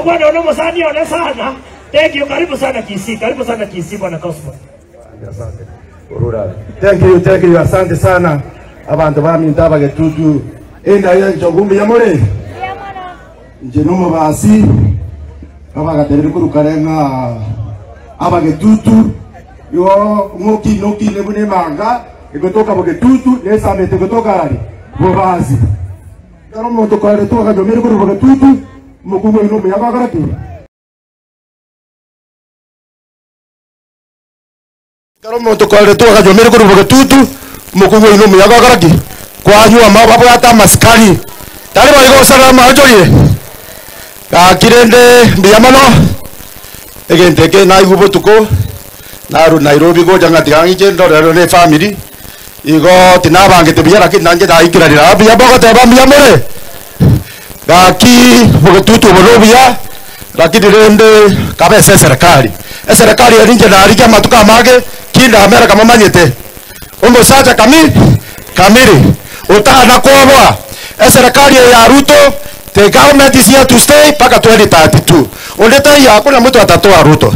bwana unomosani ona sana. Thank you, karibu sana Kisii. Karibu sana Kisii bwana Cosmo. Asante. Urura. Thank you, asante sana. Abantu bami ndaba getutu. Enda ya njogumbi ya more. Njenomo basi. Abagaterere kurukarenga abagetutu. Yo ngoki noki lebune manga. Ikotoka bogetutu, nesa mete kutoka ali. Bobazi. Karo moto kare to ka jomere kuru bogetutu. Mukumo ino me abagarati. Karo moto kare to ka jomere kuru bogetutu. Mukumo ino me abagarati. Kwa nyua mababo ata maskari. Tari baligo salama ajori. Ka kirende ndiyamano. Egente ke na igubo tuko. Naru Nairobi go janga tigangi chendo rero ne family. Igo tinabangite biyara kinanje da ikirarira biya bogote bambiya more. Gaki bogotutu bolobia. Gaki dirende kabese serikali. Serikali yarinje na arija matuka mage kinda amera kama manyete. Ongo sacha kamili. Utana kuoboa. Serikali ya Ruto, the government is here to stay paka 2032. Uleta hii hakuna mtu atatoa Ruto.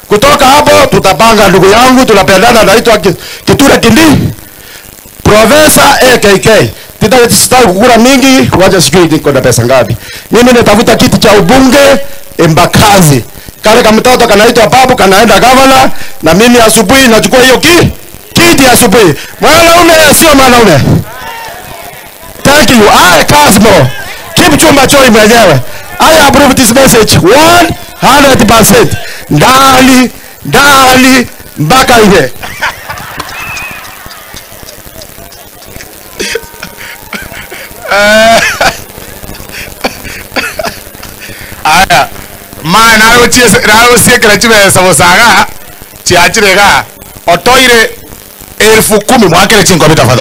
Kutoka hapo tutapanga ndugu yangu tunapendana na hiyo Kithure Kindiki. Profesa AKK. Sitaki kukura mingi, wacha sijui niko na pesa ngapi. Mimi natafuta kiti cha ubunge Embakasi. Kale kama mtoto kanaitwa babu kanaenda governor na mimi asubuhi nachukua hiyo kiti asubuhi. Mwanaume sio mwanaume. Thank you. Cosmo. Keep chumba choi mwenyewe. I approve this message 100%. Ndali mpaka hivi. Aya. Maana nayo siekera chibe sabosaga. Chiachirega. Otoire 10,000 mwakere chingo bitafadhali.